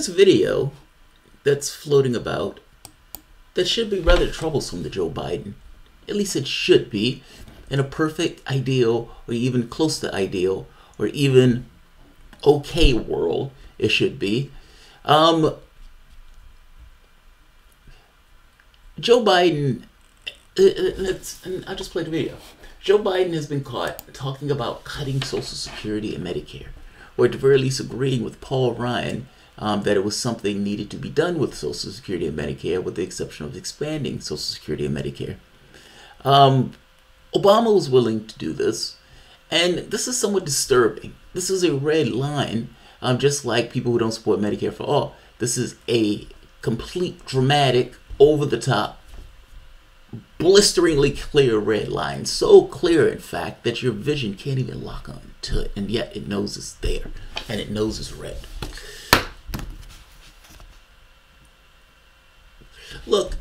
there's a video that's floating about that should be rather troublesome to Joe Biden. At least it should be. In a perfect, ideal, or even close to ideal, or even okay world, it should be. Joe Biden, I'll just play the video. Joe Biden has been caught talking about cutting Social Security and Medicare, or at the very least agreeing with Paul Ryan that it was something needed to be done with Social Security and Medicare, with the exception of expanding Social Security and Medicare. Obama was willing to do this, and this is somewhat disturbing. This is a red line, just like people who don't support Medicare for all. This is a complete, dramatic, over-the-top, blisteringly clear red line. So clear, in fact, that your vision can't even lock on to it, and yet it knows it's there, and it knows it's red. Look,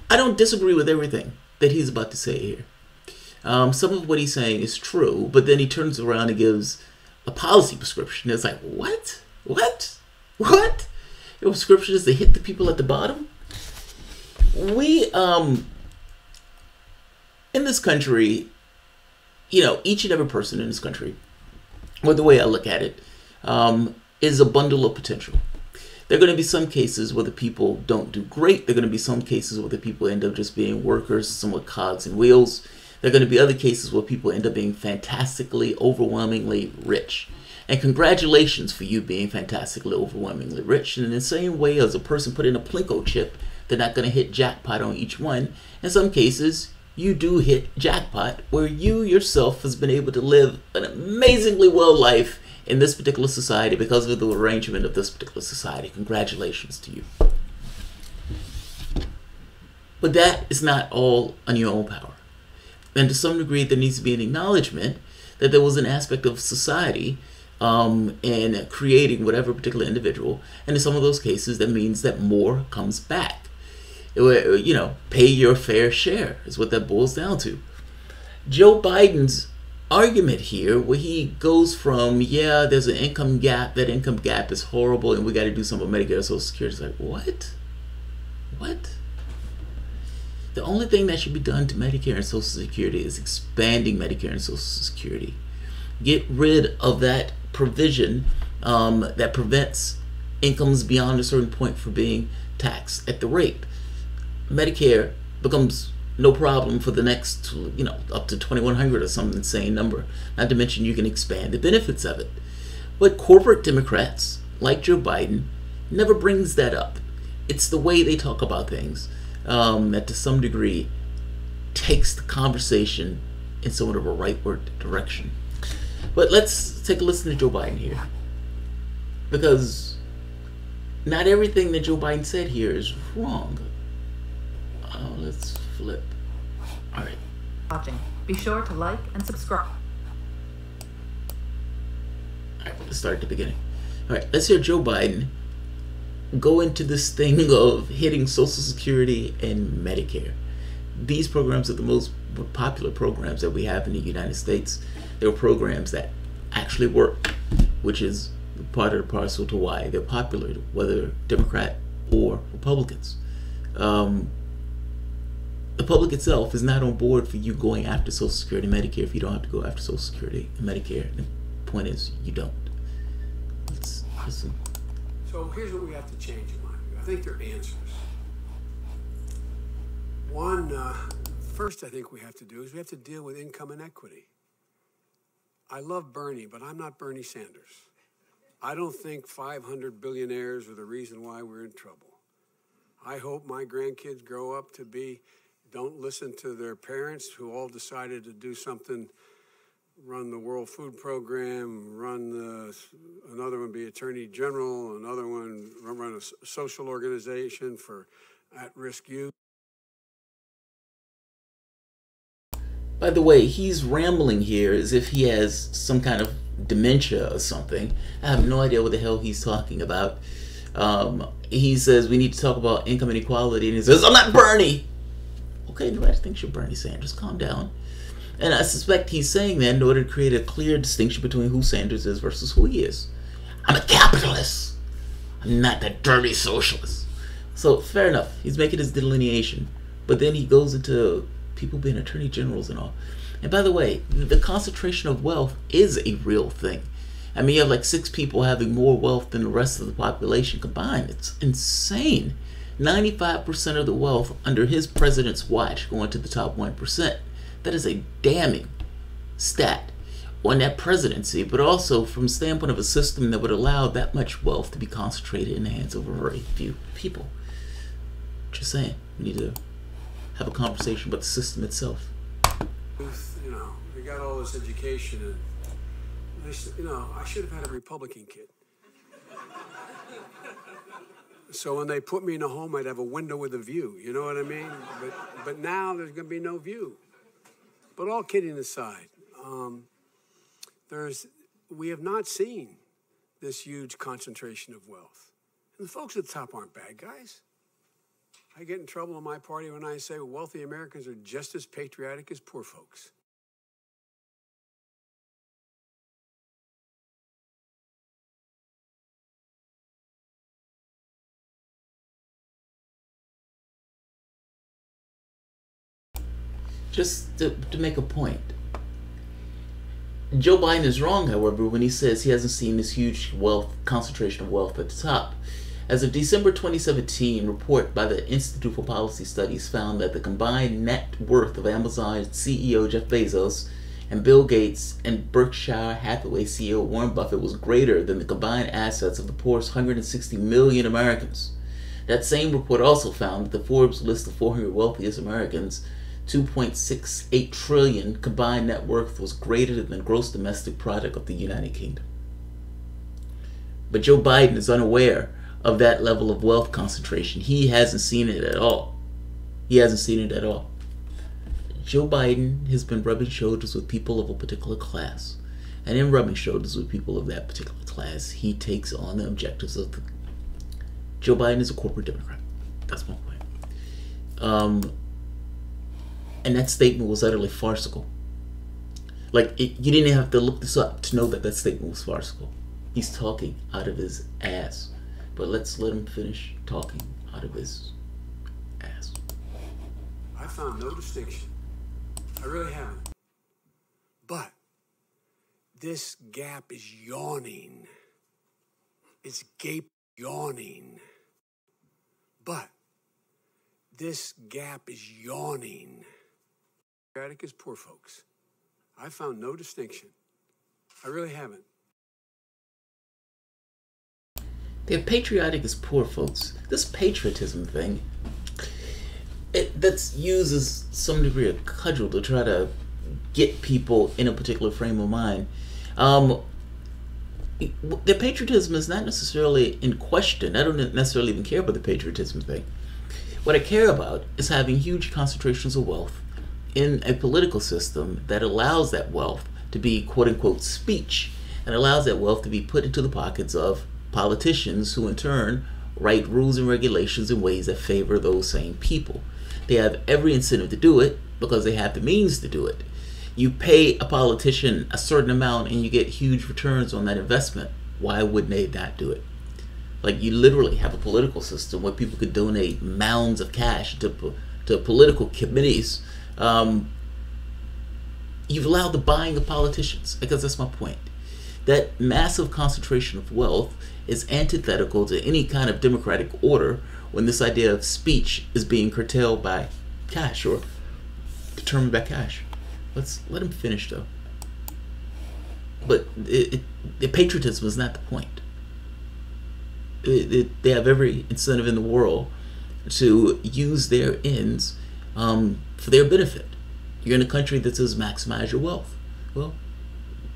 I don't disagree with everything that he's about to say here. Some of what he's saying is true, but then he turns around and gives a policy prescription. It's like, what? Your prescription is to hit the people at the bottom? We, in this country, each and every person in this country, or the way I look at it, is a bundle of potential. There are going to be some cases where the people don't do great. There are going to be some cases where the people end up just being workers, somewhat cogs and wheels. There are going to be other cases where people end up being fantastically, overwhelmingly rich. And congratulations for you being fantastically, overwhelmingly rich. And in the same way as a person put in a Plinko chip, they're not going to hit jackpot on each one. In some cases, you do hit jackpot where you yourself has been able to live an amazingly well life in this particular society because of the arrangement of this particular society. Congratulations to you. But that is not all on your own power. And to some degree, there needs to be an acknowledgement that there was an aspect of society in creating whatever particular individual. And in some of those cases, that means that more comes back. Pay your fair share is what that boils down to. Joe Biden's argument here, where he goes from, there's an income gap, that income gap is horrible, and we got to do something with Medicare and Social Security. It's like, what? The only thing that should be done to Medicare and Social Security is expanding Medicare and Social Security. Get rid of that provision that prevents incomes beyond a certain point from being taxed at the rate. Medicare becomes no problem for the next, up to 2,100 or some insane number. Not to mention you can expand the benefits of it. But corporate Democrats, like Joe Biden, never brings that up. It's the way they talk about things that to some degree takes the conversation in somewhat of a rightward direction. But let's take a listen to Joe Biden here. Because not everything that Joe Biden said here is wrong. Let's flip. All right. Watching. Be sure to like and subscribe. All right, let's start at the beginning. All right, let's hear Joe Biden go into this thing of hitting Social Security and Medicare. These programs are the most popular programs that we have in the United States. They're programs that actually work, which is part of the parcel to why they're popular, whether Democrat or Republicans. The public itself is not on board for you going after Social Security and Medicare if you don't have to go after Social Security and Medicare. The point is, you don't. Let's listen. So here's what we have to change in my view. I think there are answers. One, first I think we have to do is we have to deal with income inequity. I love Bernie, but I'm not Bernie Sanders. I don't think 500 billionaires are the reason why we're in trouble. I hope my grandkids grow up to don't listen to their parents who all decided to do something, run the World Food Program, another one be Attorney General, another one run a social organization for at-risk youth. By the way, he's rambling here as if he has some kind of dementia or something. I have no idea what the hell he's talking about. He says we need to talk about income inequality, and he says, I'm not Bernie! Okay, nobody thinks you're Bernie Sanders. Calm down. And I suspect he's saying that in order to create a clear distinction between who Sanders is versus who he is. I'm a capitalist. I'm not that dirty socialist. So fair enough. He's making his delineation. But then he goes into people being attorney generals and all. And by the way, the concentration of wealth is a real thing. I mean, you have like 6 people having more wealth than the rest of the population combined. It's insane. 95% of the wealth under his president's watch going to the top 1%. That is a damning stat on that presidency, but also from the standpoint of a system that would allow that much wealth to be concentrated in the hands of a very few people. Just saying, we need to have a conversation about the system itself. You know, we got all this education, and you know, I should have had a Republican kid. So when they put me in a home, I'd have a window with a view. You know what I mean? But now there's going to be no view. But all kidding aside, we have not seen this huge concentration of wealth. And the folks at the top aren't bad guys. I get in trouble in my party when I say wealthy Americans are just as patriotic as poor folks. Just to make a point, Joe Biden is wrong, however, when he says he hasn't seen this huge concentration of wealth at the top. As of December 2017, a report by the Institute for Policy Studies found that the combined net worth of Amazon CEO Jeff Bezos and Bill Gates and Berkshire Hathaway CEO Warren Buffett was greater than the combined assets of the poorest 160 million Americans. That same report also found that the Forbes list of 400 wealthiest Americans, 2.68 trillion combined net worth, was greater than the gross domestic product of the United Kingdom. But Joe Biden is unaware of that level of wealth concentration. He hasn't seen it at all. He hasn't seen it at all. Joe Biden has been rubbing shoulders with people of a particular class. And in rubbing shoulders with people of that particular class, he takes on the objectives of the... Joe Biden is a corporate Democrat. That's my point. And that statement was utterly farcical. Like, you didn't have to look this up to know that that statement was farcical. He's talking out of his ass. But let's let him finish talking out of his ass. I found no distinction. I really haven't. But this gap is yawning. It's yawning. But this gap is yawning. Patriotic as poor folks. I found no distinction. I really haven't. They're patriotic as poor folks. This patriotism thing, that's used as some degree of cudgel to try to get people in a particular frame of mind. The patriotism is not necessarily in question. I don't necessarily even care about the patriotism thing. What I care about is having huge concentrations of wealth in a political system that allows that wealth to be quote-unquote speech, and allows that wealth to be put into the pockets of politicians who in turn write rules and regulations in ways that favor those same people. They have every incentive to do it because they have the means to do it. You pay a politician a certain amount and you get huge returns on that investment. Why wouldn't they not do it? Like, you literally have a political system where people could donate mounds of cash to political committees. You've allowed the buying of politicians, because that's my point. That massive concentration of wealth is antithetical to any kind of democratic order when this idea of speech is being curtailed by cash or determined by cash. Let's let him finish, though. But the patriotism is not the point. They have every incentive in the world to use their ends for their benefit. You're in a country that says maximize your wealth. Well,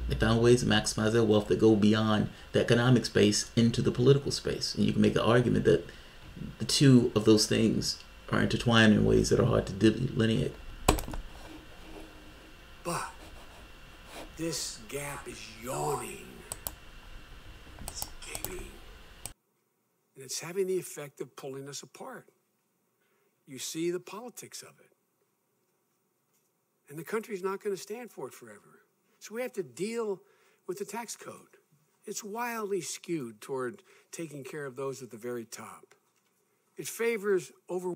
they found ways to maximize their wealth that go beyond the economic space into the political space. And you can make an argument that the two of those things are intertwined in ways that are hard to delineate. But this gap is yawning. It's gaping. And it's having the effect of pulling us apart. You see the politics of it. And the country's not going to stand for it forever. So we have to deal with the tax code. It's wildly skewed toward taking care of those at the very top. It favors over.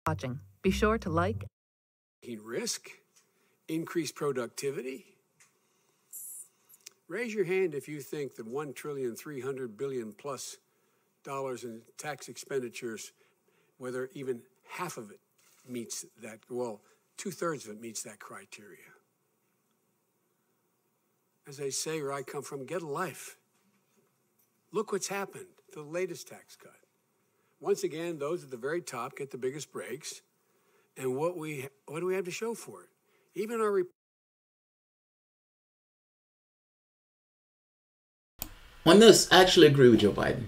Watching. Be sure to like. Risk, increase productivity. Raise your hand if you think that $1.3 trillion plus in tax expenditures, whether even half of it meets that, well, 2/3 of it meets that criteria. As they say where I come from, get a life. Look what's happened to the latest tax cut. Once again, those at the very top get the biggest breaks. And what do we have to show for it? Even our on this, I actually agree with Joe Biden.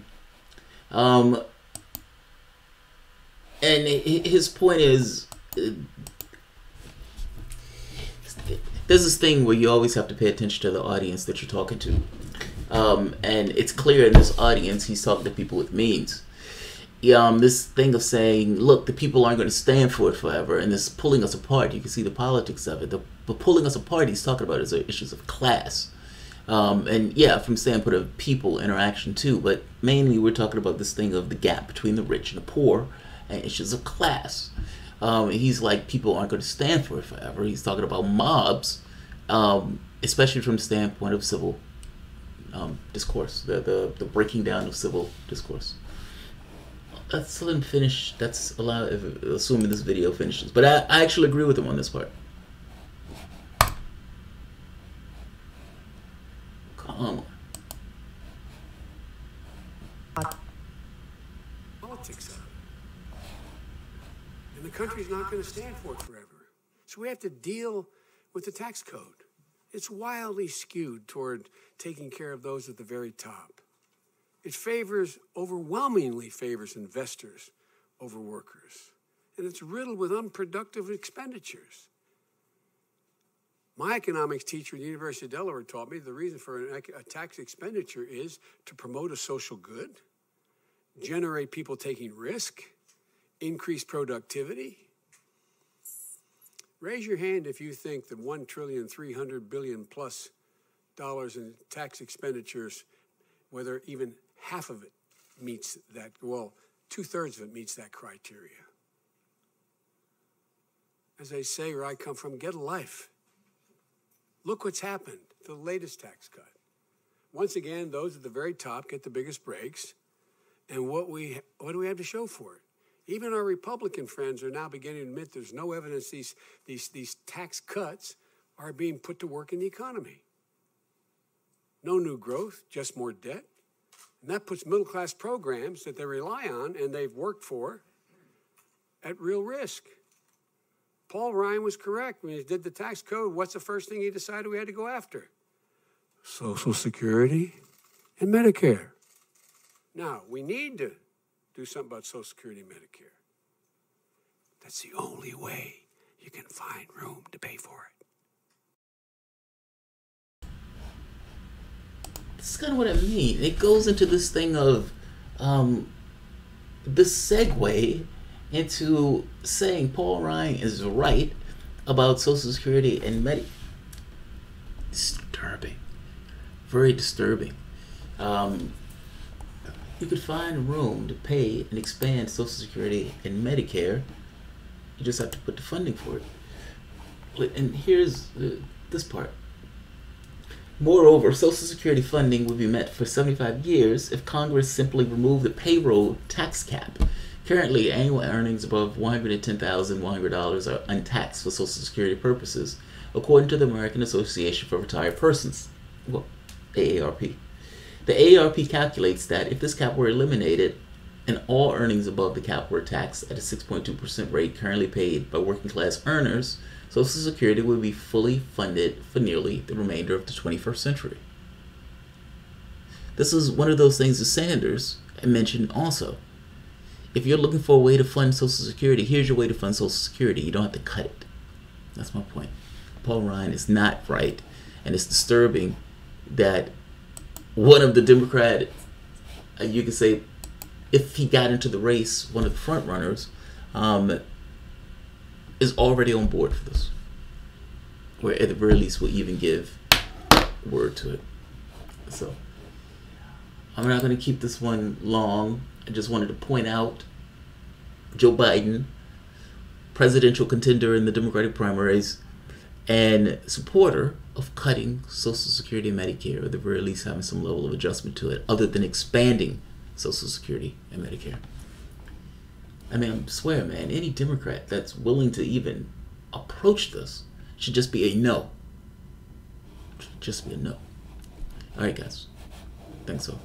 And his point is, there's this thing where you always have to pay attention to the audience that you're talking to. And it's clear in this audience, he's talking to people with means. This thing of saying, look, the people aren't going to stand for it forever, and this pulling us apart. You can see the politics of it. The pulling us apart he's talking about is issues of class. And yeah, from standpoint of people interaction too, but mainly we're talking about this thing of the gap between the rich and the poor and issues of class. He's like, people aren't going to stand for it forever. He's talking about mobs, especially from the standpoint of civil discourse, the breaking down of civil discourse. Let's let him finish. That's allowed, assuming this video finishes. But I actually agree with him on this part. Come on. Politics of it. And the country's not going to stand for it forever. So we have to deal with the tax code. It's wildly skewed toward taking care of those at the very top. It overwhelmingly favors investors over workers. And it's riddled with unproductive expenditures. My economics teacher at the University of Delaware taught me the reason for a tax expenditure is to promote a social good, generate people taking risk, increase productivity. Raise your hand if you think that $1.3 trillion plus in tax expenditures, whether even half of it meets that, well, 2/3 of it meets that criteria. As they say where I come from, get a life. Look what's happened to the latest tax cut. Once again, those at the very top get the biggest breaks. And what do we have to show for it? Even our Republican friends are now beginning to admit there's no evidence these tax cuts are being put to work in the economy. No new growth, just more debt. And that puts middle-class programs that they rely on and they've worked for at real risk. Paul Ryan was correct. When he did the tax code, what's the first thing he decided we had to go after? Social Security and Medicare. Now, we need to do something about Social Security and Medicare. That's the only way you can find room to pay for it. This is kind of what I mean. It goes into this thing of the segue into saying Paul Ryan is right about Social Security and Medicare. Disturbing. Very disturbing. You could find room to pay and expand Social Security and Medicare. You just have to put the funding for it. And here's this part. Moreover, Social Security funding would be met for 75 years if Congress simply removed the payroll tax cap. Currently, annual earnings above $110,100 are untaxed for Social Security purposes, according to the American Association for Retired Persons, well, AARP. The AARP calculates that if this cap were eliminated and all earnings above the cap were taxed at a 6.2% rate currently paid by working class earners, Social Security would be fully funded for nearly the remainder of the 21st century. This is one of those things that Sanders mentioned also. If you're looking for a way to fund Social Security, here's your way to fund Social Security. You don't have to cut it. That's my point. Paul Ryan is not right, and it's disturbing that one of the Democrat, you could say, if he got into the race, one of the front runners, is already on board for this, or at the very least will even give word to it. So I'm not going to keep this one long. I just wanted to point out Joe Biden, presidential contender in the Democratic primaries, and supporter of cutting Social Security and Medicare, or at the very least having some level of adjustment to it, other than expanding Social Security and Medicare. I mean, I swear, man, any Democrat that's willing to even approach this should just be a no. Just be a no. All right, guys. Thanks all.